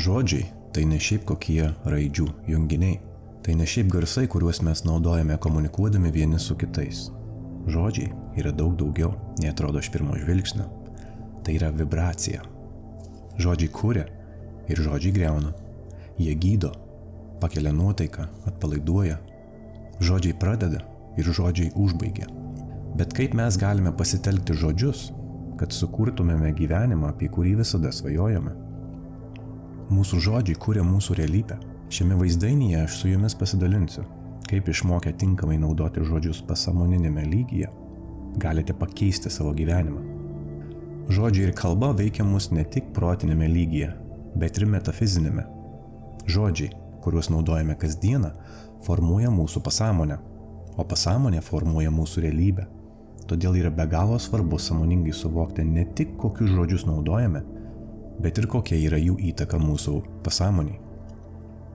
Žodžiai tai ne šiaip kokie raidžių junginiai. Tai ne šiaip garsai, kuriuos mes naudojame komunikuodami vieni su kitais. Žodžiai yra daug daugiau, nei atrodo iš pirmo žvilgsnio. Tai yra vibracija. Žodžiai kuria ir žodžiai griauna. Jie gydo, pakelia nuotaiką, atpalaiduoja. Žodžiai pradeda ir žodžiai užbaigia. Bet kaip mes galime pasitelkti žodžius, kad sukurtumėme gyvenimą, apie kurį visada svajojame? Mūsų žodžiai kuria mūsų realybę. Šiame vaizdainyje aš su jumis pasidalinsiu, kaip išmokę tinkamai naudoti žodžius pasąmoninėme lygyje, galite pakeisti savo gyvenimą. Žodžiai ir kalba veikia mus ne tik protinėme lygyje, bet ir metafizinėme. Žodžiai, kuriuos naudojame kasdieną, formuoja mūsų pasąmonę, o pasąmonė formuoja mūsų realybę. Todėl yra be galo svarbu sąmoningai suvokti ne tik kokius žodžius naudojame, bet ir kokia yra jų įtaka mūsų pasąmoniai.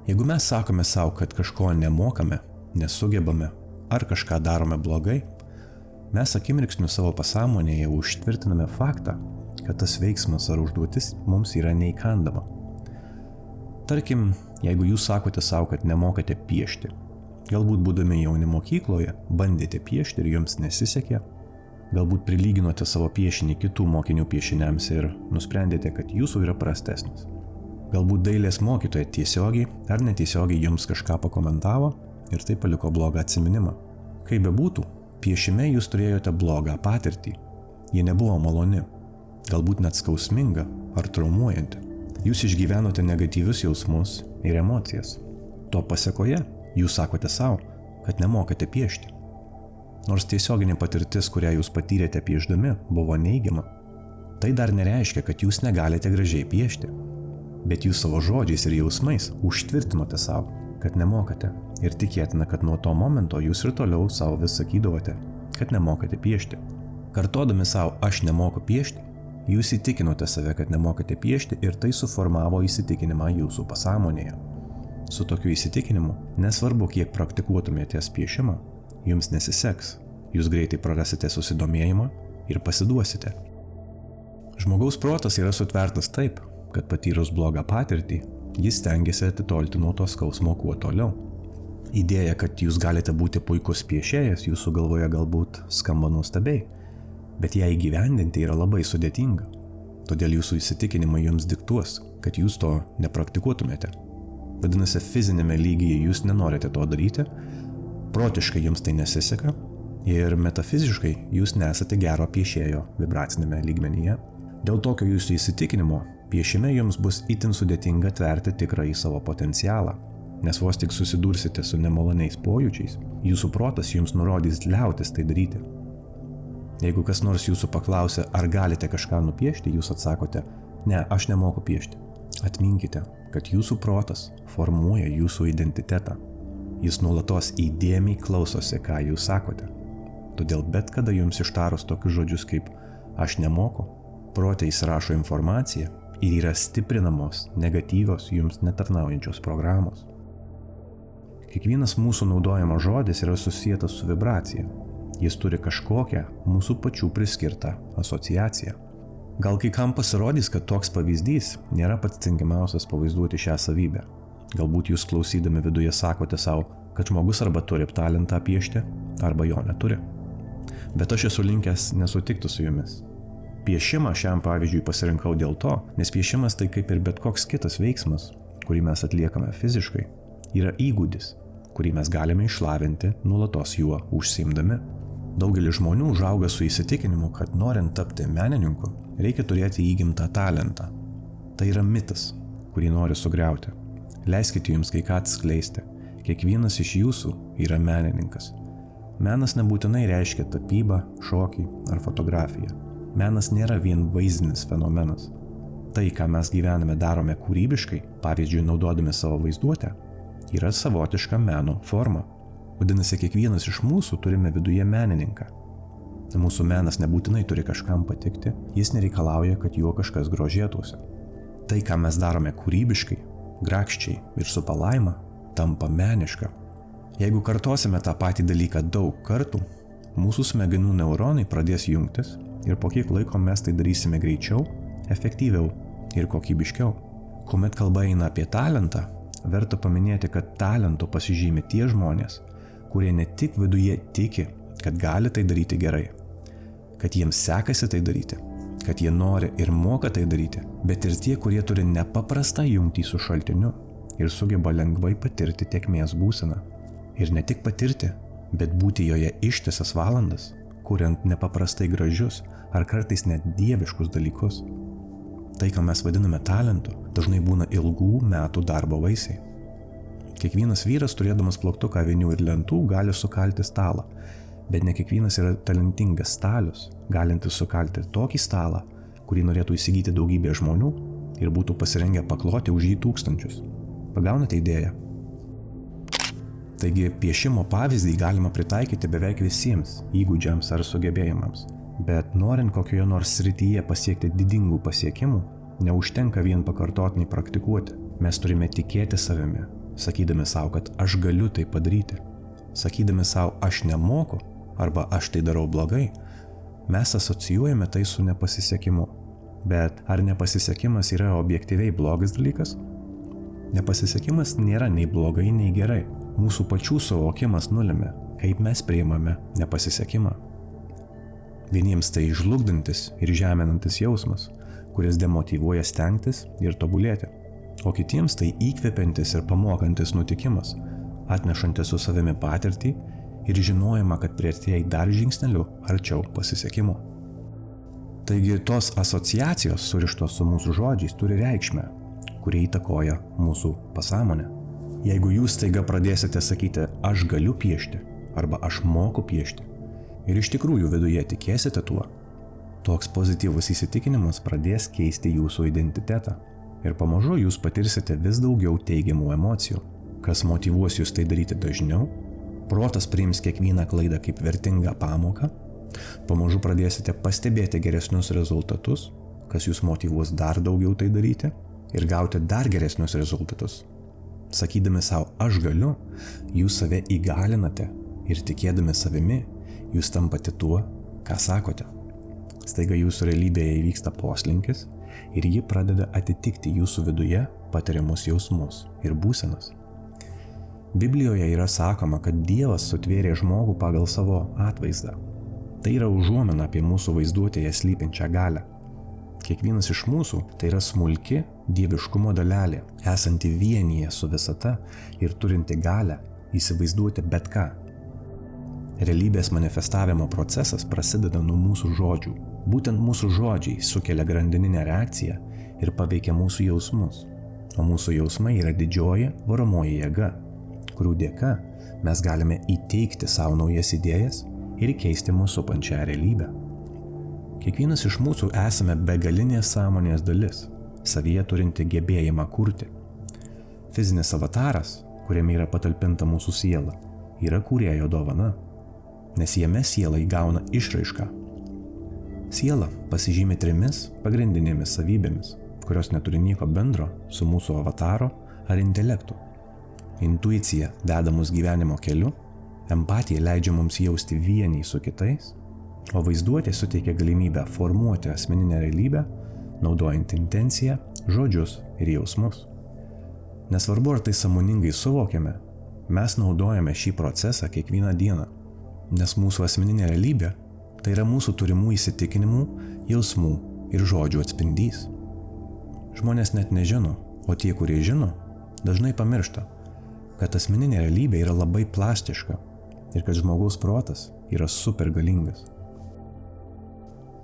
Jeigu mes sakome savo, kad kažko nemokame, nesugebame ar kažką darome blogai, mes akimirksniu savo pasąmonėje užtvirtiname faktą, kad tas veiksmas ar užduotis mums yra neįkandama. Tarkim, jeigu jūs sakote savo, kad nemokate piešti, galbūt būdami jauni mokykloje bandėte piešti ir jums nesisekė, galbūt prilyginote savo piešinį kitų mokinių piešiniams ir nusprendėte, kad jūsų yra prastesnis. Galbūt dailės mokytoja tiesiogiai ar netiesiogiai jums kažką pakomentavo ir tai paliko blogą atsiminimą. Kaip bebūtų, piešime jūs turėjote blogą patirtį. Ji nebuvo maloni, galbūt net skausminga ar traumuojanti. Jūs išgyvenote negatyvius jausmus ir emocijas. To pasekoje jūs sakote savo, kad nemokate piešti. Nors tiesioginė patirtis, kurią jūs patyrėte piešdami, buvo neigiama, tai dar nereiškia, kad jūs negalite gražiai piešti. Bet jūs savo žodžiais ir jausmais užtvirtinote savo, kad nemokate. Ir tikėtina, kad nuo to momento jūs ir toliau savo vis sakydavote, kad nemokate piešti. Kartodami savo aš nemoku piešti, jūs įtikinote save, kad nemokate piešti ir tai suformavo įsitikinimą jūsų pasąmonėje. Su tokiu įsitikinimu, nesvarbu kiek praktikuotumėtės piešimą, jums nesiseks, jūs greitai prarasite susidomėjimą ir pasiduosite. Žmogaus protas yra sutvertas taip, kad patyrus blogą patirtį, jis stengiasi atitolti nuo to skausmo kuo toliau. Idėja, kad jūs galite būti puikus piešėjas, jūsų galvoje galbūt skamba nuostabiai, bet ją įgyvendinti yra labai sudėtinga. Todėl jūsų įsitikinimai jums diktuos, kad jūs to nepraktikuotumėte. Vadinasi, fizinėme lygyje jūs nenorite to daryti, protiškai jums tai nesiseka ir metafiziškai jūs nesate gero piešėjo vibracinėme lygmenyje. Dėl tokio jūsų įsitikinimo piešime jums bus itin sudėtinga tverti tikrąjį savo potencialą, nes vos tik susidursite su nemaloniais pojūčiais, jūsų protas jums nurodys liautis tai daryti. Jeigu kas nors jūsų paklausia, ar galite kažką nupiešti, jūs atsakote, ne, aš nemoku piešti. Atminkite, kad jūsų protas formuoja jūsų identitetą. Jis nuolatos įdėmiai klausosi, ką jūs sakote. Todėl bet kada jums ištarus tokius žodžius kaip aš nemoku, prote įsirašo informaciją ir yra stiprinamos negatyvios jums netarnaujančios programos. Kiekvienas mūsų naudojamas žodis yra susietas su vibracija. Jis turi kažkokią mūsų pačių priskirtą asociaciją. Gal kai kam pasirodys, kad toks pavyzdys nėra pats tinkamiausias pavaizduoti šią savybę. Galbūt jūs klausydami viduje sakote savo, kad žmogus arba turi talentą piešti, arba jo neturi. Bet aš esu linkęs nesutikti su jumis. Piešimą šiam pavyzdžiui pasirinkau dėl to, nes piešimas tai kaip ir bet koks kitas veiksmas, kurį mes atliekame fiziškai, yra įgūdis, kurį mes galime išlavinti nuolatos juo užsiimdami. Daugelis žmonių užauga su įsitikinimu, kad norint tapti menininku, reikia turėti įgimtą talentą. Tai yra mitas, kurį noriu sugriauti. Leiskite jums kai ką atskleisti. Kiekvienas iš jūsų yra menininkas. Menas nebūtinai reiškia tapybą, šokį ar fotografiją. Menas nėra vien vaizdinis fenomenas. Tai, ką mes gyvename darome kūrybiškai, pavyzdžiui, naudodami savo vaizduotę, yra savotiška meno forma. Vadinasi, kiekvienas iš mūsų turime viduje menininką. Mūsų menas nebūtinai turi kažkam patikti, jis nereikalauja, kad juo kažkas grožėtųsi. Tai, ką mes darome kūrybiškai, grakščiai ir su palaima, tampa meniška. Jeigu kartosime tą patį dalyką daug kartų, mūsų smegenų neuronai pradės jungtis ir po kiek laiko mes tai darysime greičiau, efektyviau ir kokybiškiau. Kuomet kalba eina apie talentą, verta paminėti, kad talentu pasižymi tie žmonės, kurie ne tik viduje tiki, kad gali tai daryti gerai, kad jiems sekasi tai daryti, kad jie nori ir moka tai daryti, bet ir tie, kurie turi nepaprastą jungtį su šaltiniu ir sugeba lengvai patirti tėkmės būseną. Ir ne tik patirti, bet būti joje ištisas valandas, kuriant nepaprastai gražius ar kartais net dieviškus dalykus. Tai, ką mes vadiname talentu, dažnai būna ilgų metų darbo vaisiai. Kiekvienas vyras, turėdamas plaktuką, avinių ir lentų, gali sukalti stalą, bet ne kiekvienas yra talentingas stalius, galintis sukalti tokį stalą, kurį norėtų įsigyti daugybė žmonių ir būtų pasirengę pakloti už jį tūkstančius. Pagaunate idėją? Taigi piešimo pavyzdį galima pritaikyti beveik visiems įgūdžiams ar sugebėjimams, bet norint kokioje nors srityje pasiekti didingų pasiekimų, neužtenka vien pakartotinai praktikuoti. Mes turime tikėti savimi, sakydami savo, kad aš galiu tai padaryti. Sakydami savo, aš nemoku arba aš tai darau blogai, mes asocijuojame tai su nepasisekimu. Bet ar nepasisekimas yra objektyviai blogas dalykas? Nepasisekimas nėra nei blogai, nei gerai. Mūsų pačių suvokimas nulėmė, kaip mes priimame nepasisekimą. Vieniems tai žlugdantis ir žeminantis jausmas, kuris demotyvuoja stengtis ir tobulėti, o kitiems tai įkvepiantis ir pamokantis nutikimas, atnešantis su savimi patirtį ir žinojimą, kad priartėjai dar žingsneliu arčiau pasisekimo. Taigi tos asociacijos surištos su mūsų žodžiais turi reikšmę, kurie įtakoja mūsų pasąmonę. Jeigu jūs staiga pradėsite sakyti, aš galiu piešti arba aš moku piešti ir iš tikrųjų viduje tikėsite tuo, toks pozityvus įsitikinimas pradės keisti jūsų identitetą ir pamažu jūs patirsite vis daugiau teigiamų emocijų, kas motyvuos jūs tai daryti dažniau, protas priims kiekvieną klaidą kaip vertingą pamoką, pamažu pradėsite pastebėti geresnius rezultatus, kas jūs motyvuos dar daugiau tai daryti ir gauti dar geresnius rezultatus. Sakydami savo, aš galiu, jūs save įgalinate ir tikėdami savimi, jūs tampate tuo, ką sakote. Staiga jūsų realybėje įvyksta poslinkis ir ji pradeda atitikti jūsų viduje patiriamus jausmus ir būsenas. Biblijoje yra sakoma, kad Dievas sutvėrė žmogų pagal savo atvaizdą. Tai yra užuomina apie mūsų vaizduotėje slypinčią galią. Kiekvienas iš mūsų tai yra smulki dieviškumo dalelė, esanti vienyje su visata ir turinti galią įsivaizduoti bet ką. Realybės manifestavimo procesas prasideda nuo mūsų žodžių. Būtent mūsų žodžiai sukelia grandininę reakciją ir paveikia mūsų jausmus, o mūsų jausmai yra didžioji varomoji jėga, kurių dėka mes galime įteikti savo naujas idėjas ir keisti mūsų supančią realybę. Kiekvienas iš mūsų esame begalinės sąmonės dalis, savyje turinti gebėjimą kurti. Fizinis avataras, kuriame yra patalpinta mūsų siela, yra kūrėjo dovana, nes jame siela įgauna išraišką. Siela pasižymi 3 pagrindinėmis savybėmis, kurios neturi nieko bendro su mūsų avataro ar intelektu. Intuicija veda mus gyvenimo keliu, empatija leidžia mums jausti vienį su kitais, o vaizduotė suteikia galimybę formuoti asmeninę realybę, naudojant intenciją, žodžius ir jausmus. Nesvarbu, ar tai sąmoningai suvokiame, mes naudojame šį procesą kiekvieną dieną, nes mūsų asmeninė realybė tai yra mūsų turimų įsitikinimų, jausmų ir žodžių atspindys. Žmonės net nežino, o tie, kurie žino, dažnai pamiršta, kad asmeninė realybė yra labai plastiška ir kad žmogaus protas yra super galingas.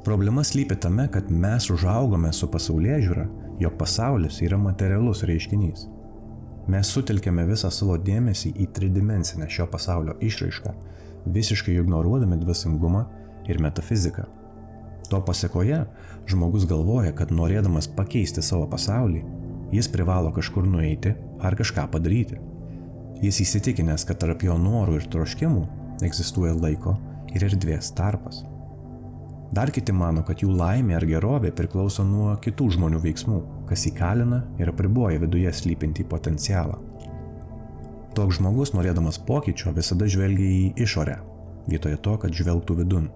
Problema slypi tame, kad mes užaugome su pasaulėžiūra, jog pasaulis yra materialus reiškinys. Mes sutelkėme visą savo dėmesį į tridimensinę šio pasaulio išraišką, visiškai ignoruodami dvasingumą ir metafiziką. To pasekoje žmogus galvoja, kad norėdamas pakeisti savo pasaulį, jis privalo kažkur nueiti ar kažką padaryti. Jis įsitikinęs, kad tarp jo norų ir troškimų egzistuoja laiko ir erdvės tarpas. Dar kiti mano, kad jų laimė ar gerovė priklauso nuo kitų žmonių veiksmų, kas įkalina ir apriboja viduje slypintį potencialą. Toks žmogus, norėdamas pokyčio, visada žvelgia į išorę, vietoje to, kad žvelgtų vidun.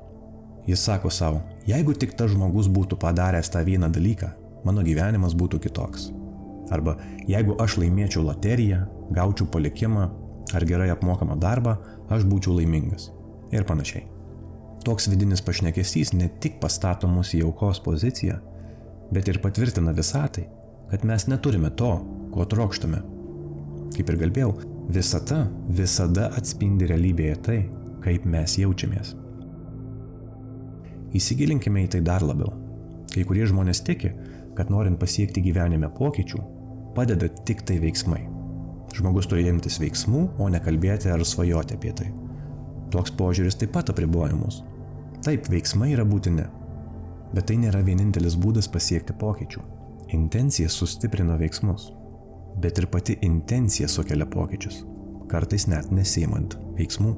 Jis sako savo, jeigu tik tas žmogus būtų padaręs tą vieną dalyką, mano gyvenimas būtų kitoks. Arba jeigu aš laimėčiau loteriją, gaučiau palikimą ar gerai apmokamą darbą, aš būčiau laimingas. Ir panašiai. Toks vidinis pašnekesys ne tik pastato mus į aukos poziciją, bet ir patvirtina visatai, kad mes neturime to, ko trokštame. Kaip ir kalbėjau, visata visada atspindi realybėje tai, kaip mes jaučiamės. Įsigilinkime į tai dar labiau. Kai kurie žmonės tiki, kad norint pasiekti gyvenime pokyčių, padeda tik tai veiksmai. Žmogus turi imtis veiksmų, o ne kalbėti ar svajoti apie tai. Toks požiūris taip pat apriboja mus. Taip, veiksmai yra būtini, bet tai nėra vienintelis būdas pasiekti pokyčių. Intencija sustiprina veiksmus, bet ir pati intencija sukelia pokyčius, kartais net nesiimant veiksmų.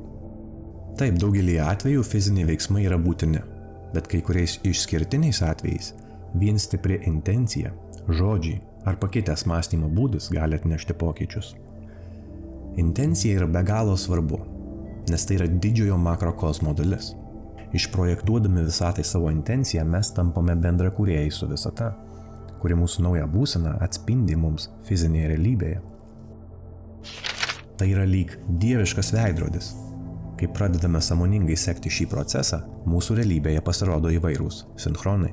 Taip, daugelį atvejų fiziniai veiksmai yra būtini, bet kai kuriais išskirtiniais atvejais vien stipri intencija, žodžiai ar pakitęs mąstymo būdas gali atnešti pokyčius. Intencija yra be galo svarbu, nes tai yra didžiojo makrokosmo dalis. Išprojektuodami visatai savo intenciją mes tampame bendrakūrėjai su visata, kuri mūsų naują būseną atspindi mums fizinėje realybėje. Tai yra lyg dieviškas veidrodis. Kai pradedame sąmoningai sekti šį procesą, mūsų realybėje pasirodo įvairūs sinchronai.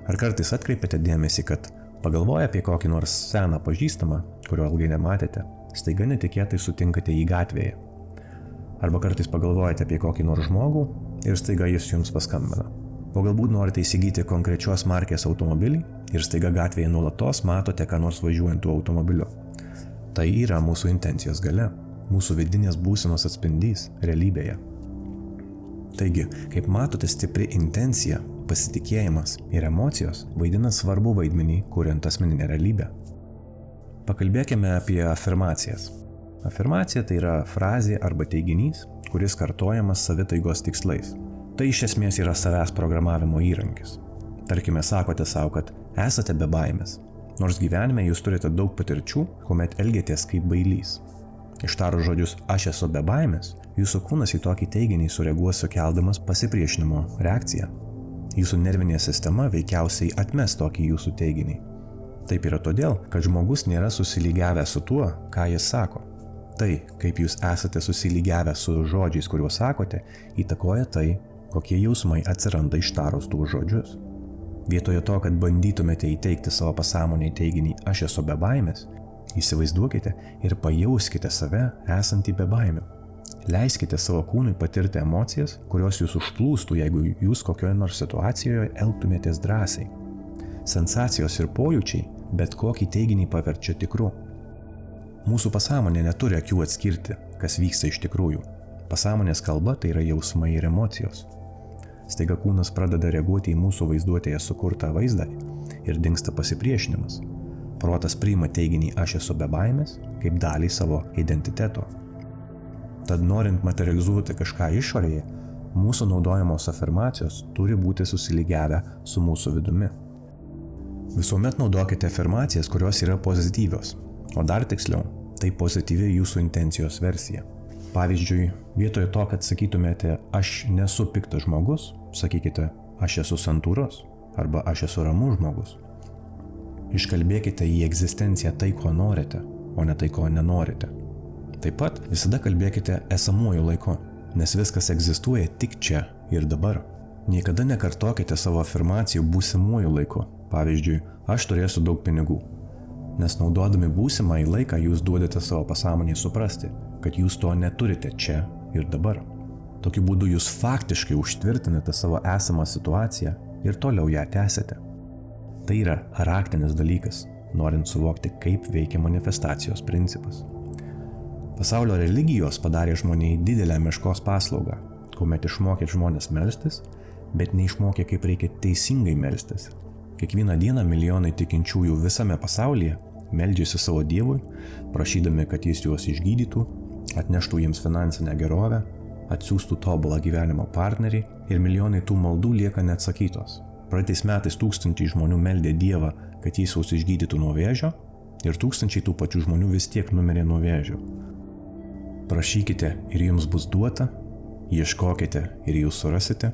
Ar kartais atkreipiate dėmesį, kad pagalvoję apie kokį nors seną pažįstamą, kurio ilgai nematėte, staiga netikėtai sutinkate jį gatvėje? Arba kartais pagalvojate apie kokį nors žmogų ir staiga jis jums paskambina. O galbūt norite įsigyti konkrečios markės automobilį ir staiga gatvėje nuolatos matote, ką nors važiuojant tuo automobiliu. Tai yra mūsų intencijos galia, mūsų vidinės būsenos atspindys realybėje. Taigi, kaip matote, stipri intencija, pasitikėjimas ir emocijos vaidina svarbų vaidmenį, kuriant asmeninę realybę. Pakalbėkime apie afirmacijas. Afirmacija tai yra frazė arba teiginys, kuris kartojamas savitaigos tikslais. Tai iš esmės yra savęs programavimo įrankis. Tarkime, sakote savo, kad esate be baimės, nors gyvenime jūs turite daug patirčių, kuomet elgiatės kaip bailys. Ištarus žodžius aš esu be baimės, jūsų kūnas į tokį teiginį sureaguos sukeldamas pasipriešinimo reakciją. Jūsų nervinė sistema veikiausiai atmes tokį jūsų teiginį. Taip yra todėl, kad žmogus nėra susilygiavęs su tuo, ką jis sako. Tai, kaip jūs esate susilygiavę su žodžiais, kuriuos sakote, įtakoja tai, kokie jausmai atsiranda ištarus tų žodžius. Vietoje to, kad bandytumėte įteikti savo pasąmonėje teiginį aš esu be baimės, įsivaizduokite ir pajauskite save esantį be baimių. Leiskite savo kūnui patirti emocijas, kurios jūs užplūstų, jeigu jūs kokioje nors situacijoje elgtumėtės drąsiai. Sensacijos ir pojūčiai bet kokį teiginį paverčia tikru. Mūsų pasąmonė neturi akių atskirti, kas vyksta iš tikrųjų. Pasąmonės kalba tai yra jausmai ir emocijos. Staiga kūnas pradeda reaguoti į mūsų vaizduotėje sukurtą vaizdą ir dingsta pasipriešinimas. Protas priima teiginį aš esu be baimės kaip dalį savo identiteto. Tad norint materializuoti kažką išorėje, mūsų naudojamos afirmacijos turi būti susilygiavę su mūsų vidumi. Visuomet naudokite afirmacijas, kurios yra pozityvios, o dar tiksliau, tai pozityvi jūsų intencijos versija. Pavyzdžiui, vietoje to, kad sakytumėte aš nesu piktas žmogus, sakykite aš esu santūrus arba aš esu ramus žmogus. Iškalbėkite į egzistenciją tai, ko norite, o ne tai, ko nenorite. Taip pat visada kalbėkite esamuoju laiku, nes viskas egzistuoja tik čia ir dabar. Niekada nekartokite savo afirmacijų būsimuoju laiku. Pavyzdžiui, aš turėsiu daug pinigų. Nes naudodami būsimąjį laiką jūs duodate savo pasąmonei suprasti, kad jūs to neturite čia ir dabar. Tokiu būdu jūs faktiškai užtvirtinate savo esamą situaciją ir toliau ją tęsite. Tai yra raktinis dalykas, norint suvokti, kaip veikia manifestacijos principas. Pasaulio religijos padarė žmonijai didelę meškos paslaugą, kuomet išmokė žmonės melstis, bet neišmokė, kaip reikia teisingai melstis. Kiekvieną dieną milijonai tikinčiųjų visame pasaulyje meldžiasi savo Dievui, prašydami, kad jis juos išgydytų, atneštų jiems finansinę gerovę, atsiųstų tobulą gyvenimo partnerį ir milijonai tų maldų lieka neatsakytos. Praeitais metais tūkstančiai žmonių meldė Dievą, kad jis juos išgydytų nuo vėžio ir tūkstančiai tų pačių žmonių vis tiek numirė nuo vėžio. Prašykite ir jums bus duota, ieškokite ir jūs surasite,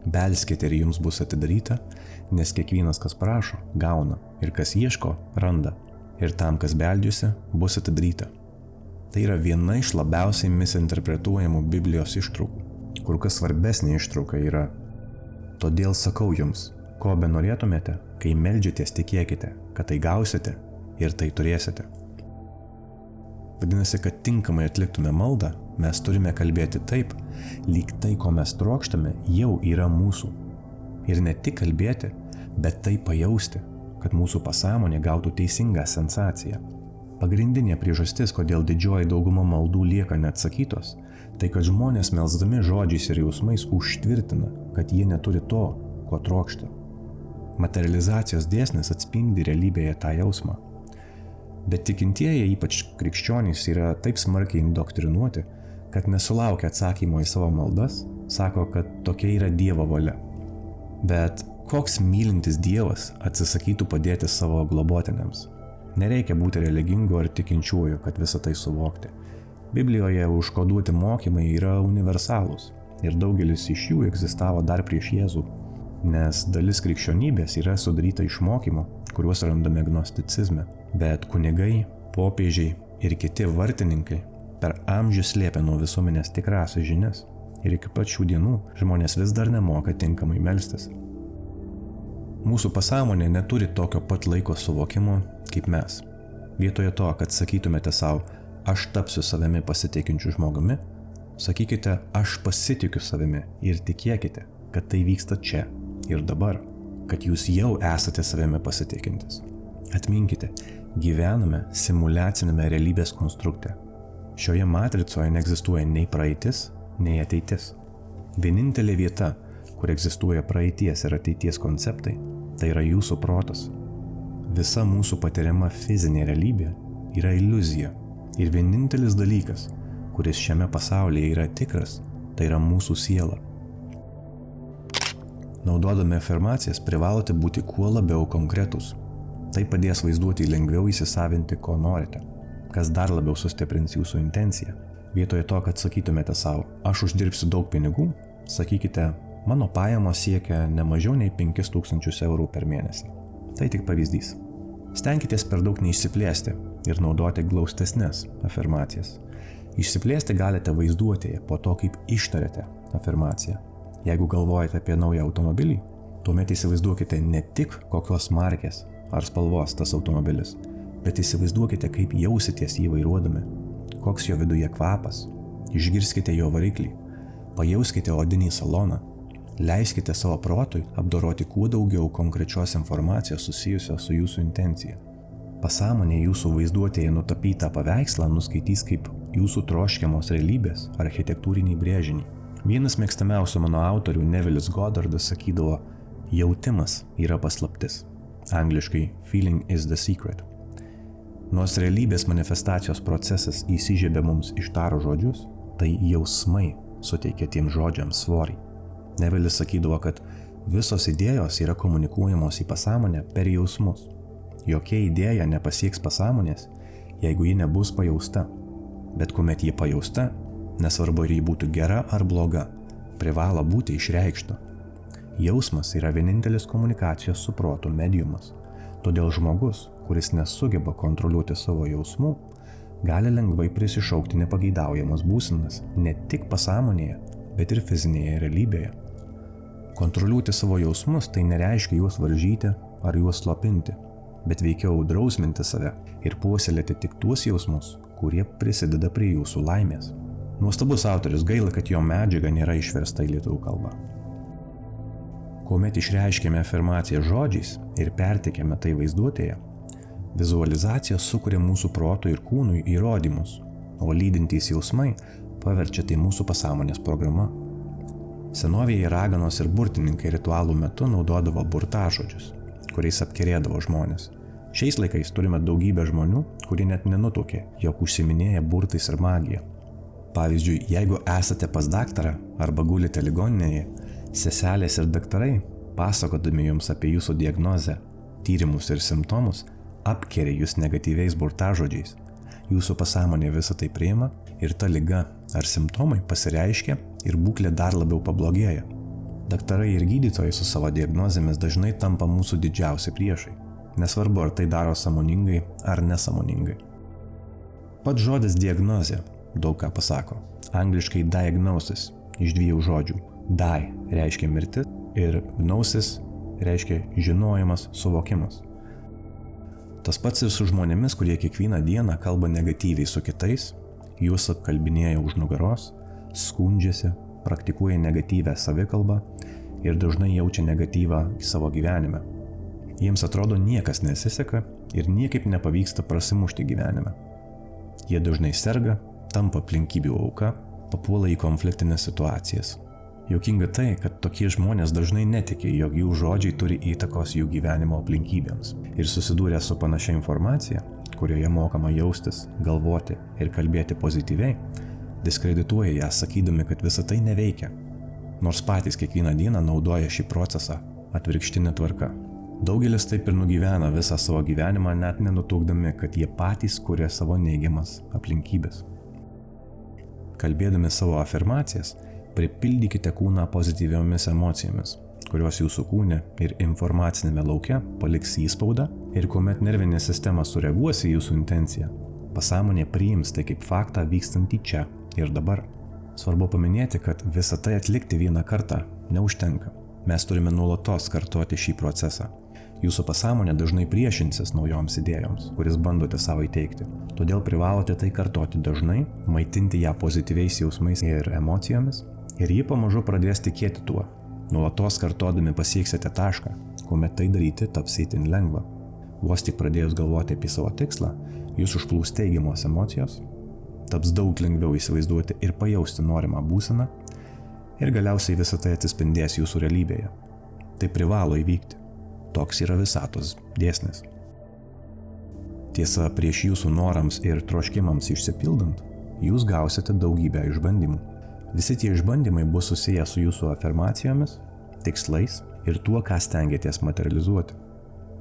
belskite ir jums bus atidaryta, nes kiekvienas, kas prašo, gauna ir kas ieško, randa. ir tam, kas beldžiasi, bus atidaryta. Tai yra viena iš labiausiai misinterpretuojamų Biblijos ištraukų. Kur kas svarbesnė ištrauka yra: todėl sakau jums, ko benorėtumėte, kai meldžiatės, tikėkite, kad tai gausite ir tai turėsite. Vadinasi, kad tinkamai atliktume maldą, mes turime kalbėti taip, lyg tai, ko mes trokštame, jau yra mūsų. Ir ne tik kalbėti, bet tai pajausti, kad mūsų pasąmonė gautų teisingą sensaciją. Pagrindinė priežastis, kodėl didžioji dauguma maldų lieka neatsakytos, tai kad žmonės melsdami žodžiais ir jausmais užtvirtina, kad jie neturi to, ko trokšta. Materializacijos dėsnis atspindi realybėje tą jausmą. Bet tikintieji, ypač krikščionys, yra taip smarkiai indoktrinuoti, kad nesulaukia atsakymo į savo maldas, sako, kad tokia yra Dievo valia. Bet koks mylintis Dievas atsisakytų padėti savo globotiniams? Nereikia būti religingu ar tikinčiuoju, kad visą tai suvokti. Biblijoje užkoduoti mokymai yra universalūs ir daugelis iš jų egzistavo dar prieš Jėzų, nes dalis krikščionybės yra sudaryta iš mokymų, kuriuos randame gnosticizme, bet kunigai, popiežiai ir kiti vartininkai per amžius slėpė nuo visuomenės tikrasias žinias ir iki pat šių dienų žmonės vis dar nemoka tinkamai melstis. Mūsų pasąmonė neturi tokio pat laiko suvokimo kaip mes. Vietoje to, kad sakytumėte savo, aš tapsiu savimi pasitikinčiu žmogumi, sakykite, aš pasitikiu savimi ir tikėkite, kad tai vyksta čia ir dabar, kad jūs jau esate savimi pasitikintis. Atminkite, gyvename simuliacinėme realybės konstrukte. Šioje matricoje neegzistuoja nei praeitis, nei ateitis. Vienintelė vieta, kur egzistuoja praeities ir ateities konceptai, tai yra jūsų protas. Visa mūsų patiriama fizinė realybė yra iliuzija ir vienintelis dalykas, kuris šiame pasaulyje yra tikras, tai yra mūsų siela. Naudodami afirmacijas privalote būti kuo labiau konkretūs. Tai padės vaizduoti lengviau įsisavinti, ko norite, kas dar labiau sustiprins jūsų intenciją. Vietoje to, kad sakytumėte savo, aš uždirbsiu daug pinigų, sakykite, mano pajamos siekia ne mažiau nei 5000 eurų per mėnesį. Tai tik pavyzdys. Stenkitės per daug neišsiplėsti ir naudoti glaustesnes afirmacijas. Išsiplėsti galite vaizduotėje po to, kaip ištarėte afirmaciją. Jeigu galvojate apie naują automobilį, tuomet įsivaizduokite ne tik kokios markės ar spalvos tas automobilis, bet įsivaizduokite, kaip jausitės jį vairuodami, koks jo viduje kvapas, išgirskite jo variklį, pajauskite odinį saloną, leiskite savo protui apdoroti kuo daugiau konkrečios informacijos susijusios su jūsų intencija. Pasąmonė jūsų vaizduotėje nutapytą paveikslą nuskaitys kaip jūsų troškiamos realybės architektūrinį brėžinį. Vienas mėgstamiausių mano autorių, Nevilis Goddardas, sakydavo, jautimas yra paslaptis. Angliškai feeling is the secret. Nors realybės manifestacijos procesas įsižiebė mums ištaro žodžius, tai jausmai suteikia tiem žodžiams svorį. Nevilis sakydavo, kad visos idėjos yra komunikuojamos į pasąmonę per jausmus. Jokia idėja nepasieks pasąmonės, jeigu ji nebus pajausta. Bet kuomet ji pajausta, nesvarbu ar ji būtų gera ar bloga, privalo būti išreikšta. Jausmas yra vienintelis komunikacijos su protu mediumas. Todėl žmogus, kuris nesugeba kontroliuoti savo jausmų, gali lengvai prisišaukti nepageidaujamas būsenas ne tik pasąmonėje, bet ir fizinėje realybėje. Kontroliuoti savo jausmus tai nereiškia juos varžyti ar juos slopinti, bet veikiau drausminti save ir puoselėti tik tuos jausmus, kurie prisideda prie jūsų laimės. Nuostabus autorius, gaila, kad jo medžiaga nėra išversta į lietuvių kalbą. Kuomet išreiškėme afirmaciją žodžiais ir perteikėme tai vaizduotėje, vizualizacija sukuria mūsų proto ir kūnui įrodymus, o lydintys jausmai paverčia tai mūsų pasąmonės programa. Senovėje raganos ir burtininkai ritualų metu naudodavo burtažodžius, kuriais apkerėdavo žmonės. Šiais laikais turime daugybę žmonių, kurie net nenutuokė, jog užsiminėja burtais ir magija. Pavyzdžiui, jeigu esate pas daktarą arba gulite ligoninėje, seselės ir daktarai, pasakodami jums apie jūsų diagnozę, tyrimus ir simptomus, apkeria jūs negatyviais burtažodžiais. Jūsų pasąmonė visą tai priima ir ta liga ar simptomai pasireiškia ir būklė dar labiau pablogėja. Daktarai ir gydytojai su savo diagnozėmis dažnai tampa mūsų didžiausi priešai. nesvarbu ar tai daro sąmoningai ar nesąmoningai. Pats žodis diagnozė daug ką pasako. Angliškai diagnosis iš 2 žodžių. Die reiškia mirtis ir gnosis reiškia žinojimas, suvokimas. Tas pats ir su žmonėmis, kurie kiekvieną dieną kalba negatyviai su kitais, juos apkalbinėja už nugaros, skundžiasi, praktikuoja negatyvę savikalbą ir dažnai jaučia negatyvą savo gyvenime. Jiems atrodo niekas nesiseka ir niekaip nepavyksta prasimušti gyvenime. Jie dažnai serga, tampa aplinkybių auka, papuola į konfliktinės situacijas. Juokinga tai, kad tokie žmonės dažnai netiki, jog jų žodžiai turi įtakos jų gyvenimo aplinkybėms ir susidūrę su panašia informacija, kurioje mokama jaustis, galvoti ir kalbėti pozityviai, diskredituoja ją sakydami, kad visa tai neveikia, nors patys kiekvieną dieną naudoja šį procesą atvirkštinė tvarka. Daugelis taip ir nugyvena visą savo gyvenimą, net nenutuokdami, kad jie patys kuria savo neigiamas aplinkybės. Kalbėdami savo afirmacijas, pripildykite kūną pozityviomis emocijomis, kurios jūsų kūne ir informacinėme lauke paliks įspaudą ir kuomet nervinė sistema sureaguos į jūsų intenciją, pasąmonė priims tai kaip faktą vykstantį čia ir dabar. Svarbu paminėti, kad visą tai atlikti vieną kartą neužtenka. Mes turime nuolatos kartoti šį procesą. Jūsų pasąmonė dažnai priešinsis naujoms idėjoms, kuris bandote savo įteikti. Todėl privalote tai kartoti dažnai, maitinti ją pozityviais jausmais ir emocijomis ir ji pamažu pradės tikėti tuo. Nuolatos kartodami pasieksite tašką, kuomet tai daryti taps itin lengva. Vos tik pradėjus galvoti apie savo tikslą, jūs užplūs teigiamos emocijos, taps daug lengviau įsivaizduoti ir pajausti norimą būseną ir galiausiai visą tai atsispindės jūsų realybėje. Tai privalo įvykti. Toks yra visatos dėsnis. Tiesa, prieš jūsų norams ir troškimams išsipildant, jūs gausite daugybę išbandymų. Visi tie išbandymai bus susiję su jūsų afirmacijomis, tikslais ir tuo, ką stengiatės materializuoti.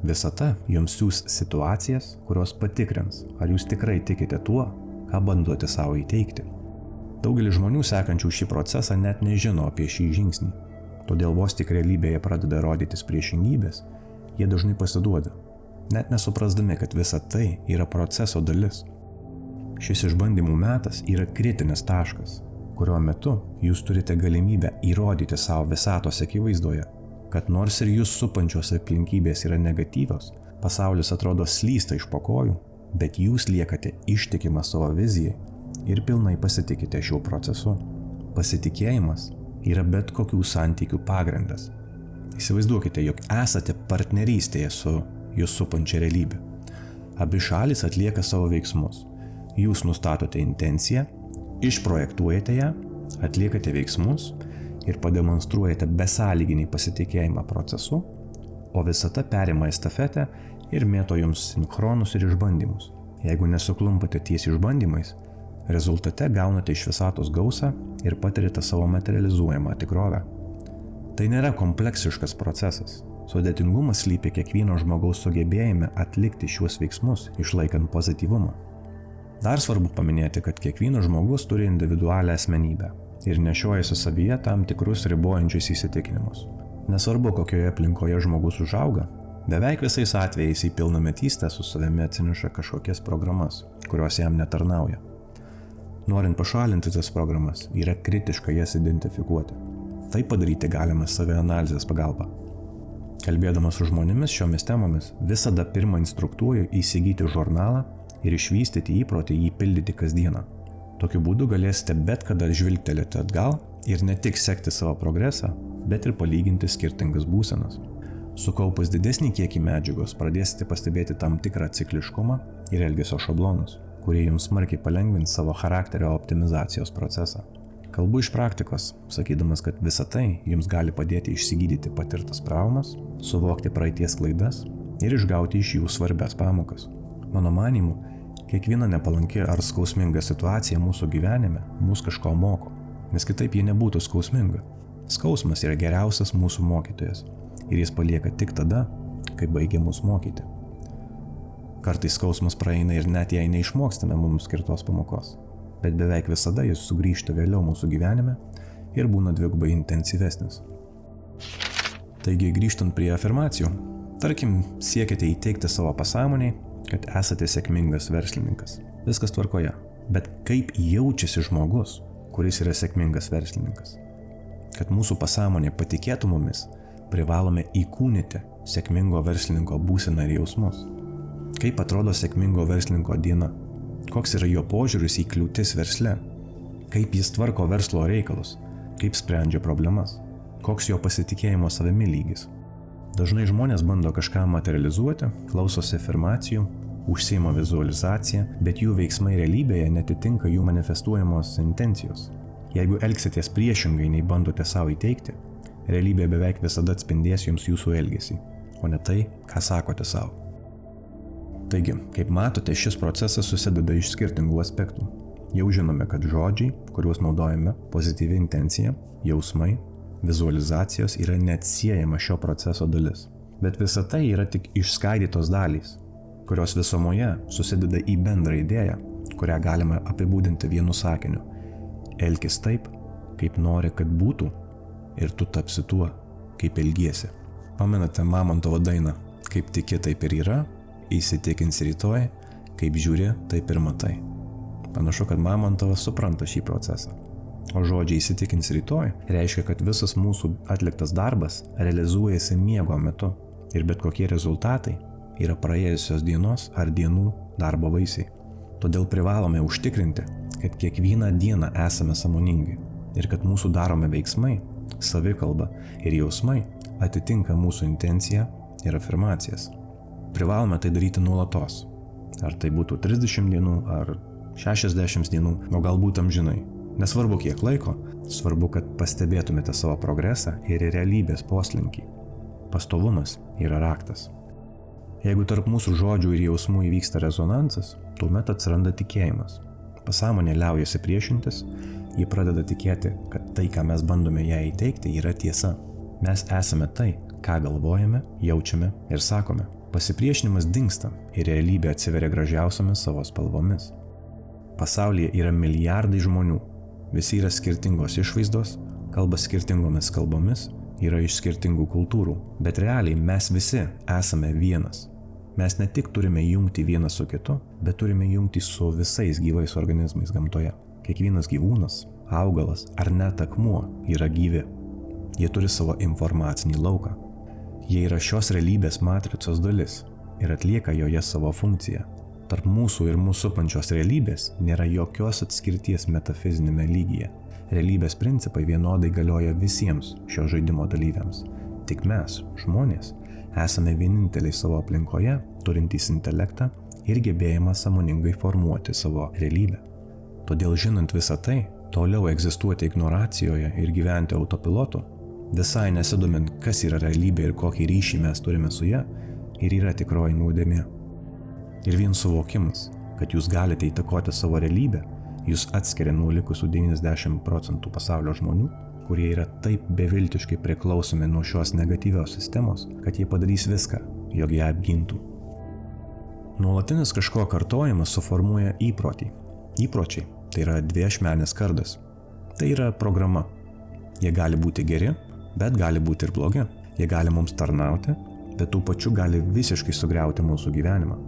Visata jums siūs situacijas, kurios patikrins, ar jūs tikrai tikite tuo, ką bandote savo įteikti. Daugelis žmonių sekančių šį procesą net nežino apie šį žingsnį. Todėl vos tik realybėje pradeda rodytis priešingybės, jie dažnai pasiduoda, net nesuprasdami, kad visa tai yra proceso dalis. Šis išbandymų metas yra kritinis taškas, kurio metu jūs turite galimybę įrodyti savo visatos akivaizdoje, kad nors ir jūs supančios aplinkybės yra negatyvios, pasaulis atrodo slysta iš po kojų, bet jūs liekate ištikima savo vizijai ir pilnai pasitikite šiuo procesu. Pasitikėjimas yra bet kokių santykių pagrindas. Įsivaizduokite, jog esate partnerystėje su jūs supančia realybė. Abi šalys atlieka savo veiksmus. Jūs nustatote intenciją, išprojektuojate ją, atliekate veiksmus ir pademonstruojate besąlyginį pasitikėjimą procesu, o visata perima estafetę ir mėto jums sinchronus ir išbandymus. Jeigu nesuklumpate ties išbandymais, rezultate gaunate iš visatos gausą ir patirite savo materializuojamą tikrovę. Tai nėra kompleksiškas procesas. Sudėtingumas slypi kiekvieno žmogaus sugebėjime atlikti šiuos veiksmus, išlaikant pozityvumą. Dar svarbu paminėti, kad kiekvienas žmogus turi individualią asmenybę ir nešiojasi savyje tam tikrus ribojančius įsitikinimus. Nesvarbu, kokioje aplinkoje žmogus užauga, beveik visais atvejais į pilnametystę su savimi atsineša kažkokias programas, kurios jam netarnauja. Norint pašalinti tas programas, yra kritiška jas identifikuoti. Tai padaryti galima savianalizės pagalba. Kalbėdamas su žmonėmis šiomis temomis, visada pirmą instruktuoju įsigyti žurnalą ir išvystyti įprotį jį pildyti kasdieną. Tokiu būdu galėsite bet kada žvilgtelėti atgal ir ne tik sekti savo progresą, bet ir palyginti skirtingas būsenas. Sukaupus didesnį kiekį medžiagos pradėsite pastebėti tam tikrą cikliškumą ir elgesio šablonus, kurie jums smarkiai palengvins savo charakterio optimizacijos procesą. Kalbu iš praktikos, sakydamas, kad visa tai jums gali padėti išsigydyti patirtas traumas, suvokti praeities klaidas ir išgauti iš jų svarbias pamokas. Mano manymu, kiekviena nepalanki ar skausminga situacija mūsų gyvenime mus kažko moko, nes kitaip ji nebūtų skausminga. Skausmas yra geriausias mūsų mokytojas ir jis palieka tik tada, kai baigia mus mokyti. Kartais skausmas praeina ir net jei neišmokstame mums skirtos pamokos, bet beveik visada jis sugrįžta vėliau mūsų gyvenime ir būna dvigubai intensyvesnis. Taigi, grįžtant prie afirmacijų, Tarkim, siekiate įteikti savo pasąmoniai, kad esate sėkmingas verslininkas. Viskas tvarkoje. Bet kaip jaučiasi žmogus, kuris yra sėkmingas verslininkas? Kad mūsų pasąmonė patikėtų mumis, privalome įkūnyti sėkmingo verslininko būseną ir jausmus. Kaip atrodo sėkmingo verslininko diena? Koks yra jo požiūris į kliūtis versle? Kaip jis tvarko verslo reikalus? Kaip sprendžia problemas? Koks jo pasitikėjimo savimi lygis? Dažnai žmonės bando kažką materializuoti, klausosi afirmacijų, užsiima vizualizacija, bet jų veiksmai realybėje netitinka jų manifestuojamos intencijos. Jeigu elgsitės priešingai nei bandote savo įteikti, realybė beveik visada atspindės jums jūsų elgesį, o ne tai, ką sakote savo. Taigi, kaip matote, šis procesas susideda iš skirtingų aspektų. Jau žinome, kad žodžiai, kuriuos naudojame, pozityvi intencija, jausmai, vizualizacijos yra neatsiejama šio proceso dalis. Bet visa tai yra tik išskaidytos dalys, kurios visumoje susideda į bendrą idėją, kurią galima apibūdinti vienu sakiniu. Elkis taip, kaip nori, kad būtų, ir tu tapsi tuo, kaip elgiesi. Pamenate Mamontovo dainą, kaip tiki, taip ir yra, įsitikinsi rytoj, kaip žiūri, taip ir matai. Panašu, kad Mamontovas supranta šį procesą. O žodžiai įsitikins rytoj reiškia, kad visas mūsų atliktas darbas realizuojasi miego metu ir bet kokie rezultatai yra praėjusios dienos ar dienų darbo vaisiai. Todėl privalome užtikrinti, kad kiekvieną dieną esame sąmoningi ir kad mūsų daromi veiksmai, savikalba ir jausmai atitinka mūsų intenciją ir afirmacijas. Privalome tai daryti nuolatos. Ar tai būtų 30 dienų ar 60 dienų, o galbūt amžinai. Nesvarbu kiek laiko, svarbu, kad pastebėtumėte savo progresą ir realybės poslinkį. Pastovumas yra raktas. Jeigu tarp mūsų žodžių ir jausmų įvyksta rezonansas, tuomet atsiranda tikėjimas. Pasąmonė liaujasi priešintis, ji pradeda tikėti, kad tai, ką mes bandome ją įteikti, yra tiesa. Mes esame tai, ką galvojame, jaučiame ir sakome. Pasipriešinimas dingsta ir realybė atsiveria gražiausiamis savo spalvomis. Pasaulyje yra milijardai žmonių. Visi yra skirtingos išvaizdos, kalba skirtingomis kalbomis, yra iš skirtingų kultūrų, bet realiai mes visi esame vienas. Mes ne tik turime jungti vieną su kitu, bet turime jungti su visais gyvais organizmais gamtoje. Kiekvienas gyvūnas, augalas ar net akmuo yra gyvi. Jie turi savo informacinį lauką. Jie yra šios realybės matricos dalis ir atlieka joje savo funkciją. Tarp mūsų ir mūsų supančios realybės nėra jokios atskirties metafizinėme lygyje. Realybės principai vienodai galioja visiems šio žaidimo dalyviams. Tik mes, žmonės, esame vieninteliai savo aplinkoje, turintys intelektą ir gebėjimą sąmoningai formuoti savo realybę. Todėl žinant visą tai, toliau egzistuoti ignoracijoje ir gyventi autopilotu, visai nesidomint, kas yra realybė ir kokį ryšį mes turime su ja, ir yra tikroji nuodėmė. Ir vien suvokimas, kad jūs galite įtakoti savo realybę, jūs atskiria nuo likusių 90% pasaulio žmonių, kurie yra taip beviltiškai priklausomi nuo šios negatyvios sistemos, kad jie padarys viską, jog ją apgintų. Nuolatinis kažko kartojimas suformuoja įprotį. Įpročiai tai yra dviašmenės kardas. Tai yra programa. Jie gali būti geri, bet gali būti ir blogi. Jie gali mums tarnauti, bet tų pačių gali visiškai sugriauti mūsų gyvenimą.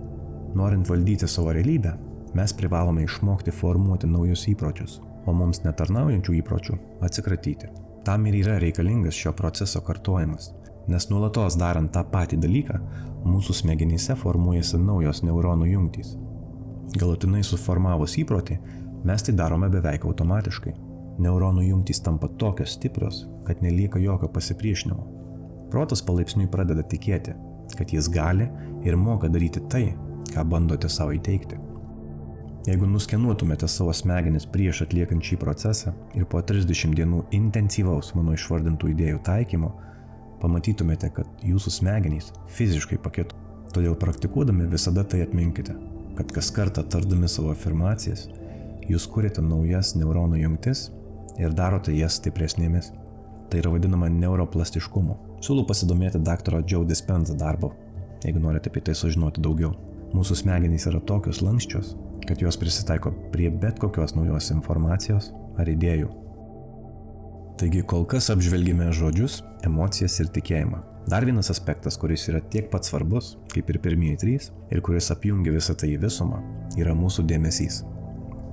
Norint valdyti savo realybę, mes privalome išmokti formuoti naujus įpročius, o mums netarnaujančių įpročių atsikratyti. Tam ir yra reikalingas šio proceso kartojimas, nes nuolatos darant tą patį dalyką, mūsų smegenyse formuojasi naujos neuronų jungtys. Galutinai suformavus įprotį, mes tai darome beveik automatiškai. Neuronų jungtys tampa tokios stiprios, kad nelieka jokio pasipriešinimo. Protas palaipsniui pradeda tikėti, kad jis gali ir moka daryti tai, ką bandote savo įteikti. Jeigu nuskenuotumėte savo smegenis prieš atliekant šį procesą ir po 30 dienų intensyvaus mano išvardintų idėjų taikymo, pamatytumėte, kad jūsų smegenys fiziškai pakito. Todėl praktikuodami visada tai atminkite, kad kas kartą tardami savo afirmacijas, jūs kuriate naujas neuronų jungtis ir darote jas stipresnėmis. Tai yra vadinama neuroplastiškumu. Siūlau pasidomėti dr. Joe Dispenza darbo, jeigu norite apie tai sužinoti daugiau. Mūsų smegenys yra tokios lanksčios, kad jos prisitaiko prie bet kokios naujos informacijos ar idėjų. Taigi kol kas apžvelgime žodžius, emocijas ir tikėjimą. Dar vienas aspektas, kuris yra tiek pat svarbus, kaip ir pirmieji 3, ir kuris apjungia visą tai į visumą, yra mūsų dėmesys.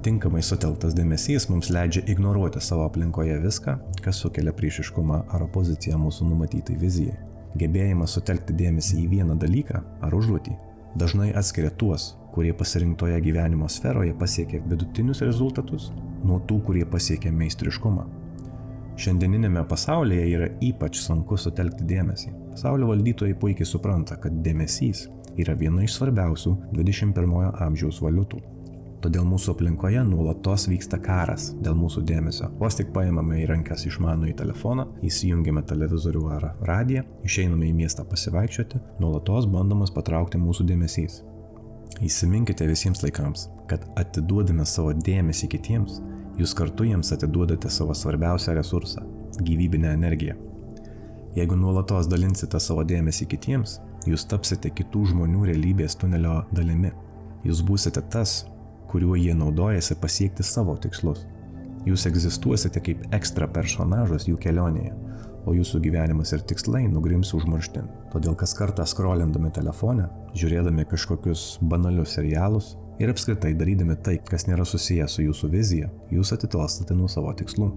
Tinkamai sutelktas dėmesys mums leidžia ignoruoti savo aplinkoje viską, kas sukelia priešiškumą ar opoziciją mūsų numatytai vizijai. Gebėjimas sutelkti dėmesį į vieną dalyką ar užduotį dažnai atskiria tuos, kurie pasirinktoje gyvenimo sferoje pasiekia vidutinius rezultatus, nuo tų, kurie pasiekia meistriškumą. Šiandieninėme pasaulyje yra ypač sunku sutelkti dėmesį. Pasaulio valdytojai puikiai supranta, kad dėmesys yra viena iš svarbiausių 21 amžiaus valiutų. Todėl mūsų aplinkoje nuolatos vyksta karas dėl mūsų dėmesio. Vos tik paimame į rankas išmanųjį telefoną, įsijungiame televizorių ar radiją, išeiname į miestą pasivaikščioti, nuolatos bandomas patraukti mūsų dėmesys. Įsiminkite visiems laikams, kad atiduodami savo dėmesį kitiems, jūs kartu jiems atiduodate savo svarbiausią resursą – gyvybinę energiją. Jeigu nuolatos dalinsite savo dėmesį kitiems, jūs tapsite kitų žmonių realybės tunelio dalimi. Jūs būsite tas, kuriuo jie naudojasi pasiekti savo tikslus. Jūs egzistuosite kaip ekstra personažas jų kelionėje, o jūsų gyvenimas ir tikslai nugrims užmarštin. Todėl kas kartą skrolindami telefone, žiūrėdami kažkokius banalius serialus ir apskritai darydami tai, kas nėra susiję su jūsų vizija, jūs atitolstate nuo savo tikslų.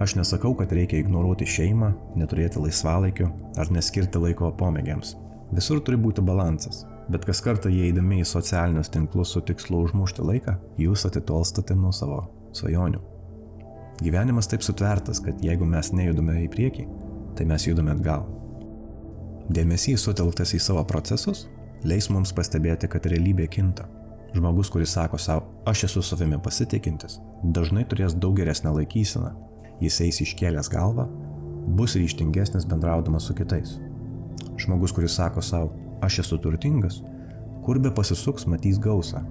Aš nesakau, kad reikia ignoruoti šeimą, neturėti laisvalaikio ar neskirti laiko pomėgiams. Visur turi būti balansas. Bet kas kartą įeidami į socialinius tinklus su tikslu užmušti laiką, jūs atitolstate nuo savo svajonių. Gyvenimas taip sutvertas, kad jeigu mes nejudame į priekį, tai mes judame atgal. Dėmesys sutelktas į savo procesus leis mums pastebėti, kad realybė kinta. Žmogus, kuris sako savo, aš esu savimi pasitikintis, dažnai turės daug geresnę laikyseną. Jis eis iškėlęs galvą, bus ryžtingesnis bendraudamas su kitais. Žmogus, kuris sako savo, aš esu turtingas, kur be pasisuks matys gausą.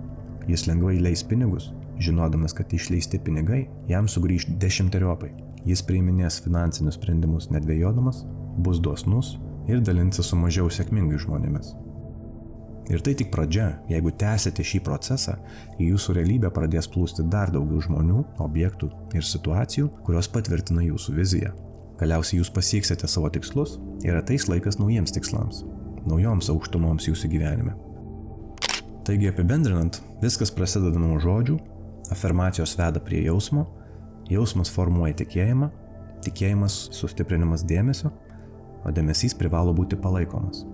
Jis lengvai leis pinigus, žinodamas, kad išleisti pinigai jam sugrįš 10-eriopai. Jis priiminės finansinius sprendimus nedvejodamas, bus dosnus ir dalinsis su mažiau sėkmingais žmonėmis. Ir tai tik pradžia, jeigu tęsite šį procesą, į jūsų realybę pradės plūsti dar daugiau žmonių, objektų ir situacijų, kurios patvirtina jūsų viziją. Galiausiai jūs pasieksite savo tikslus ir ateis laikas naujiems tikslams, naujoms aukštumoms jūsų gyvenime. Taigi apibendrinant, viskas prasideda nuo žodžių, afirmacijos veda prie jausmo, jausmas formuoja tikėjimą, tikėjimas sustiprinimas dėmesio, o dėmesys privalo būti palaikomas.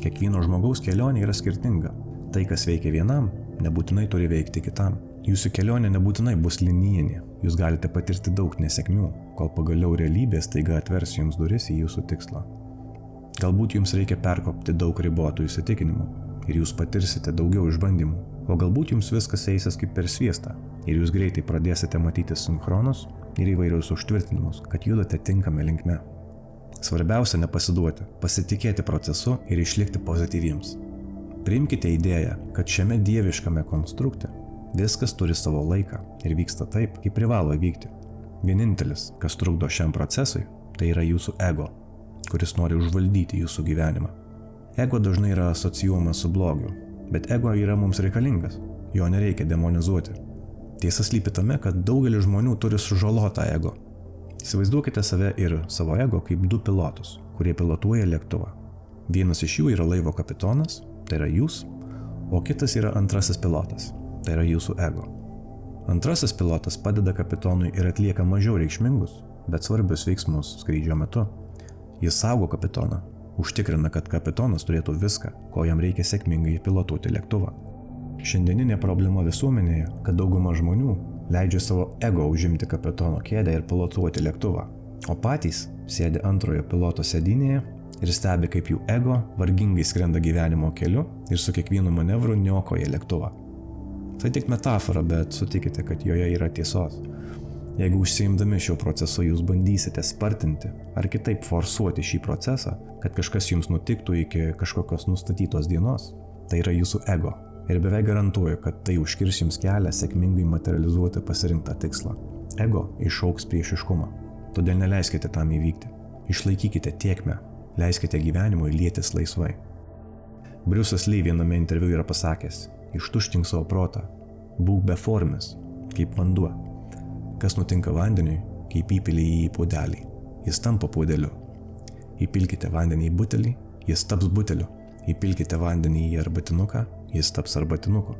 Kiekvieno žmogaus kelionė yra skirtinga. Tai, kas veikia vienam, nebūtinai turi veikti kitam. Jūsų kelionė nebūtinai bus linijinė. Jūs galite patirti daug nesėkmių, kol pagaliau realybė staiga atvers jums duris į jūsų tikslą. Galbūt jums reikia perkopti daug ribotų įsitikinimų ir jūs patirsite daugiau išbandymų, o galbūt jums viskas eisis kaip per sviestą ir jūs greitai pradėsite matyti sinchronus ir įvairius užtvirtinimus, kad judate tinkame linkme. Svarbiausia nepasiduoti, pasitikėti procesu ir išlikti pozityviems. Priimkite idėją, kad šiame dieviškame konstrukte viskas turi savo laiką ir vyksta taip, kaip privalo vykti. Vienintelis, kas trukdo šiam procesui, tai yra jūsų ego, kuris nori užvaldyti jūsų gyvenimą. Ego dažnai yra asocijuojamas su blogiu, bet ego yra mums reikalingas, jo nereikia demonizuoti. Tiesa slypi tame, kad daugelis žmonių turi sužalotą ego. Įsivaizduokite save ir savo ego kaip 2 pilotus, kurie pilotuoja lėktuvą. Vienas iš jų yra laivo kapitonas, tai yra jūs, o kitas yra antrasis pilotas, tai yra jūsų ego. Antrasis pilotas padeda kapitonui ir atlieka mažiau reikšmingus, bet svarbius veiksmus skrydžio metu. Jis saugo kapitoną, užtikrina, kad kapitonas turėtų viską, ko jam reikia sėkmingai pilotuoti lėktuvą. Šiandieninė problema visuomenėje, kad dauguma žmonių leidžia savo ego užimti kapitono kėdę ir pilotuoti lėktuvą, o patys sėdi antrojo piloto sėdynėje ir stebi, kaip jų ego vargingai skrenda gyvenimo keliu ir su kiekvienu manevru niokoja lėktuvą. Tai tik metafora, bet sutikite, kad joje yra tiesos. Jeigu užsiimdami šiuo procesu jūs bandysite spartinti ar kitaip forsuoti šį procesą, kad kažkas jums nutiktų iki kažkokios nustatytos dienos, tai yra jūsų ego. Ir beveik garantuoju, kad tai užkirs jums kelią sėkmingai materializuoti pasirinktą tikslą. Ego išaugs priešiškumą. Todėl neleiskite tam įvykti. Išlaikykite tėkmę. Leiskite gyvenimui lietis laisvai. Bruce'as Lee viename interviu yra pasakęs, ištuštink savo protą, būk beformis, kaip vanduo. Kas nutinka vandeniui, kaip įpili jį į puodelį. Jis tampa puodeliu. Įpilkite vandenį į butelį, jis taps buteliu. Įpilkite vandenį į arbatinuką, jis taps arbatinuku.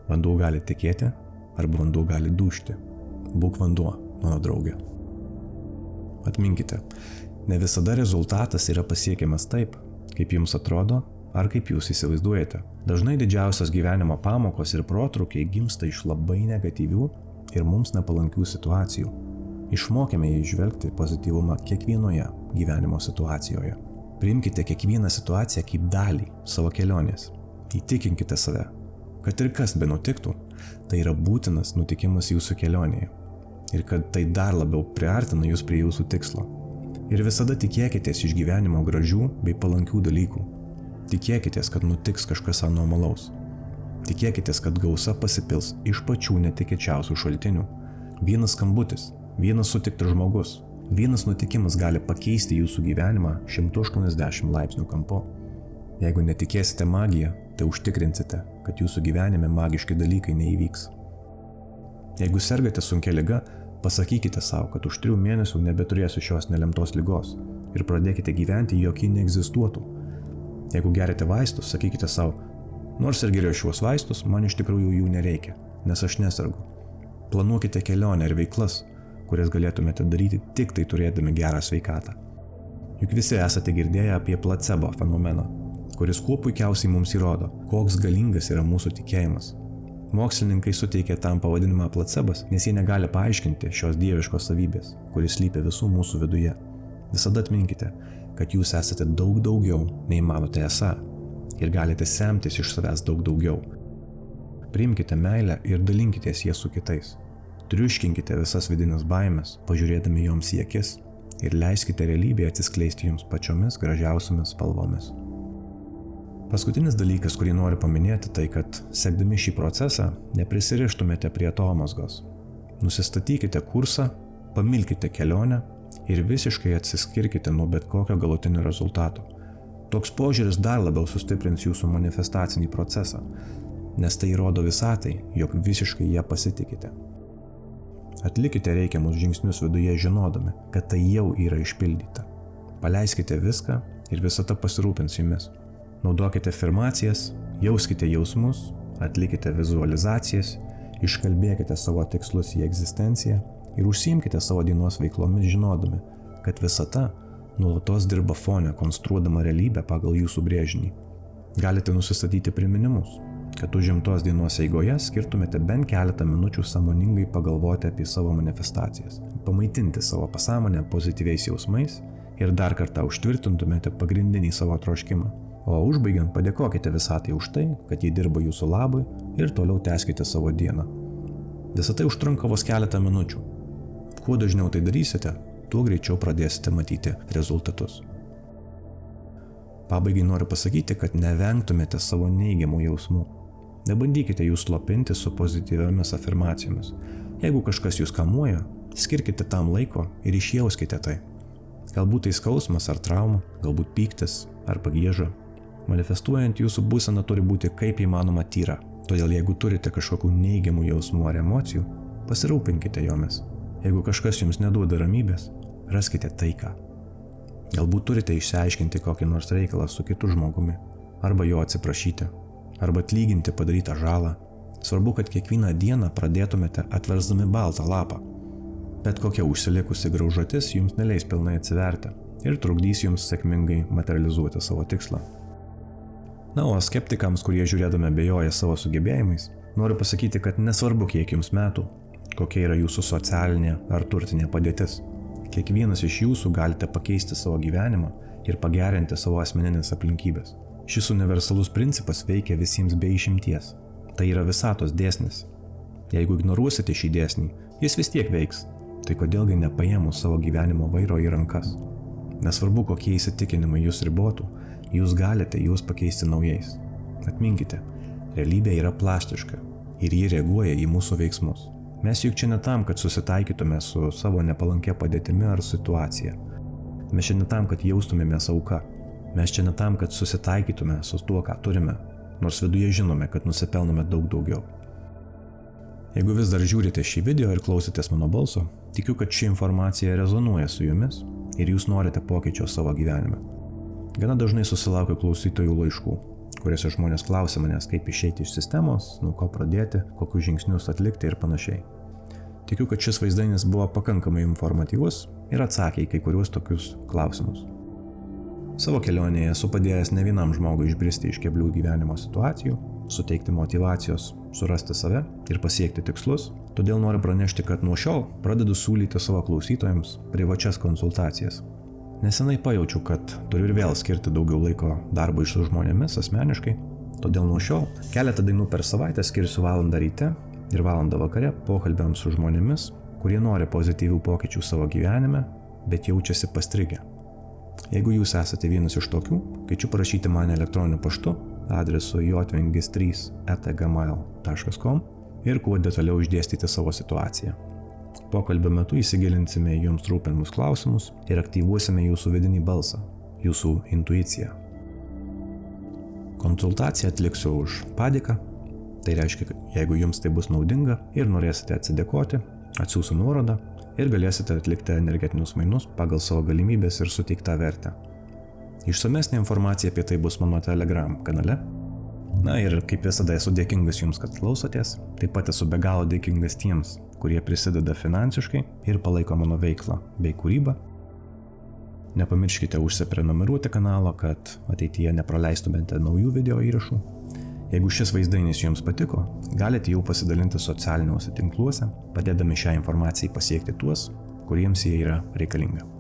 Vanduo gali tekėti, arba vanduo gali dūžti. Būk vanduo, mano draugė. Atminkite, ne visada rezultatas yra pasiekiamas taip, kaip jums atrodo ar kaip jūs įsivaizduojate. Dažnai didžiausios gyvenimo pamokos ir protrukiai gimsta iš labai negatyvių ir mums nepalankių situacijų. Išmokime įžvelgti pozityvumą kiekvienoje gyvenimo situacijoje. Priimkite kiekvieną situaciją kaip dalį savo kelionės. Įtikinkite save, kad ir kas be nutiktų, tai yra būtinas nutikimas jūsų kelionėje. Ir kad tai dar labiau priartina jūs prie jūsų tikslo. Ir visada tikėkitės iš gyvenimo gražių bei palankių dalykų. Tikėkitės, kad nutiks kažkas anomalaus. Tikėkitės, kad gausa pasipils iš pačių netikėčiausių šaltinių. Vienas skambutis, vienas sutiktas žmogus, vienas nutikimas gali pakeisti jūsų gyvenimą 180 laipsnių kampu. Jeigu netikėsite magiją, tai užtikrinsite, kad jūsų gyvenime magiški dalykai neįvyks. Jeigu sergate sunkia liga, pasakykite savo, kad už 3 mėnesių nebeturėsiu šios nelemtos ligos ir pradėkite gyventi, jog ji neegzistuotų. Jeigu gerite vaistus, sakykite savo, nors ir geriau šiuos vaistus, man iš tikrųjų jų nereikia, nes aš nesergu. Planuokite kelionę ir veiklas, kurias galėtumėte daryti tik tai turėdami gerą sveikatą. Juk visi esate girdėję apie placebo fenomeną, kuris kuo puikiausiai mums įrodo, koks galingas yra mūsų tikėjimas. Mokslininkai suteikė tam pavadinimą placebas, nes jie negali paaiškinti šios dieviškos savybės, kuris slypi visų mūsų viduje. Visada atminkite, kad jūs esate daug daugiau nei manote esą ir galite semtis iš savęs daug daugiau. Priimkite meilę ir dalinkitės ją su kitais. Triuškinkite visas vidinės baimės, pažiūrėdami joms į akis ir leiskite realybėje atsiskleisti jums pačiomis gražiausiamis spalvomis. Paskutinis dalykas, kurį noriu paminėti, tai kad sekdami šį procesą neprisirištumėte prie atomazgos. Nusistatykite kursą, pamilkite kelionę ir visiškai atsiskirkite nuo bet kokio galutinio rezultato. Toks požiūris dar labiau sustiprins jūsų manifestacinį procesą, nes tai įrodo visatai, jog visiškai ją pasitikite. Atlikite reikiamus žingsnius viduje žinodami, kad tai jau yra išpildyta. Paleiskite viską ir visata pasirūpins jumis. Naudokite afirmacijas, jauskite jausmus, atlikite vizualizacijas, iškalbėkite savo tikslus į egzistenciją ir užsiimkite savo dienos veiklomis žinodami, kad visata nuolatos dirba fone, konstruodama realybę pagal jūsų brėžinį. Galite nusistatyti priminimus, kad užimtos dienos eigoje skirtumėte bent keletą minučių sąmoningai pagalvoti apie savo manifestacijas, pamaitinti savo pasąmonę pozityviais jausmais ir dar kartą užtvirtintumėte pagrindinį savo troškimą. O užbaigiant padėkokite visatai už tai, kad jie dirba jūsų labui ir toliau tęskite savo dieną. Visą tai užtrunka vos keletą minučių. Kuo dažniau tai darysite, tuo greičiau pradėsite matyti rezultatus. Pabaigai noriu pasakyti, kad nevengtumėte savo neigiamų jausmų. Nebandykite jų slopinti su pozityviomis afirmacijomis. Jeigu kažkas jūs kamuoja, skirkite tam laiko ir išjauskite tai. Galbūt tai skausmas ar trauma, galbūt pyktis ar pagieža. Manifestuojant jūsų būsena turi būti kaip įmanoma tyra. Todėl jeigu turite kažkokių neigiamų jausmų ar emocijų, pasirūpinkite jomis. Jeigu kažkas jums neduoda ramybės, raskite taiką. Galbūt turite išsiaiškinti kokį nors reikalą su kitu žmogumi, arba jo atsiprašyti, arba atlyginti padarytą žalą. Svarbu, kad kiekvieną dieną pradėtumėte atversdami baltą lapą. Bet kokia užsilikusi graužatis jums neleis pilnai atsiverti ir trukdys jums sėkmingai materializuoti savo tikslą. Na, o skeptikams, kurie žiūrėdami abejoja savo sugebėjimais, noriu pasakyti, kad nesvarbu kiek jums metų, kokia yra jūsų socialinė ar turtinė padėtis. Kiekvienas iš jūsų galite pakeisti savo gyvenimą ir pagerinti savo asmeninės aplinkybės. Šis universalus principas veikia visiems be išimties. Tai yra visatos dėsnis. Jeigu ignoruosite šį dėsnį, jis vis tiek veiks. Tai kodėlgi nepaėmus savo gyvenimo vairo į rankas? Nesvarbu, kokie įsitikinimai jūs ribotų, jūs galite juos pakeisti naujais. Atminkite, realybė yra plastiška ir ji reaguoja į mūsų veiksmus. Mes juk čia ne tam, kad susitaikytume su savo nepalankia padėtimi ar situacija. Mes čia ne tam, kad jaustumėmės auka. Mes čia ne tam, kad susitaikytume su tuo, ką turime, nors viduje žinome, kad nusipelnome daug daugiau. Jeigu vis dar žiūrite šį video ir klausotės mano balso, Tikiu, kad ši informacija rezonuoja su jumis ir jūs norite pokyčio savo gyvenime. Gana dažnai susilaukiu klausytojų laiškų, kuriuose žmonės klausia manęs, kaip išeiti iš sistemos, nuo ko pradėti, kokius žingsnius atlikti ir panašiai. Tikiu, kad šis vaizdainis buvo pakankamai informatyvus ir atsakė į kai kuriuos tokius klausimus. Savo kelionėje esu padėjęs ne vienam žmogui išbristi iš keblių gyvenimo situacijų, suteikti motyvacijos, surasti save ir pasiekti tikslus, todėl noriu pranešti, kad nuo šiol pradedu siūlyti savo klausytojams privačias konsultacijas. Nesenai pajaučiu, kad turiu ir vėl skirti daugiau laiko darbui su žmonėmis asmeniškai, todėl nuo šiol keletą dienų per savaitę skirsiu valandą ryte ir valandą vakare pokalbiams su žmonėmis, kurie nori pozityvių pokyčių savo gyvenime, bet jaučiasi pastrigę. Jeigu jūs esate vienas iš tokių, kviečiu parašyti man elektroniniu paštu adresu jotvingis3@gmail.com ir kuo detaliau išdėstyti savo situaciją. Pokalbio metu įsigilinsime į jums rūpimus klausimus ir aktyvuosime jūsų vidinį balsą, jūsų intuiciją. Konsultaciją atliksiu už padėką, tai reiškia, kad jeigu jums tai bus naudinga ir norėsite atsidėkoti, atsiųsiu nuorodą ir galėsite atlikti energetinius mainus pagal savo galimybės ir suteiktą vertę. Išsamesnė informacija apie tai bus mano Telegram kanale. Na ir kaip visada esu dėkingas jums, kad klausotės, taip pat esu be galo dėkingas tiems, kurie prisideda finansiškai ir palaiko mano veiklą bei kūrybą. Nepamirškite užsiprenumeruoti kanalą, kad ateityje nepraleistumėte naujų video įrašų. Jeigu šis vaizdainis jums patiko, galite jau pasidalinti socialiniuose tinkluose, padėdami šią informaciją pasiekti tuos, kuriems jie yra reikalinga.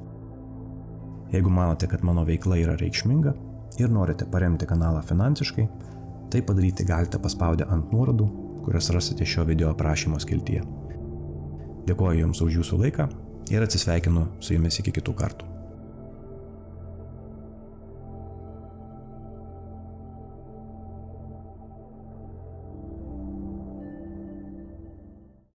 Jeigu manote, kad mano veikla yra reikšminga ir norite paremti kanalą finansiškai, tai padaryti galite paspaudę ant nuorodų, kurias rasite šio video aprašymo skiltyje. Dėkoju jums už jūsų laiką ir atsisveikinu su jumis iki kitų kartų.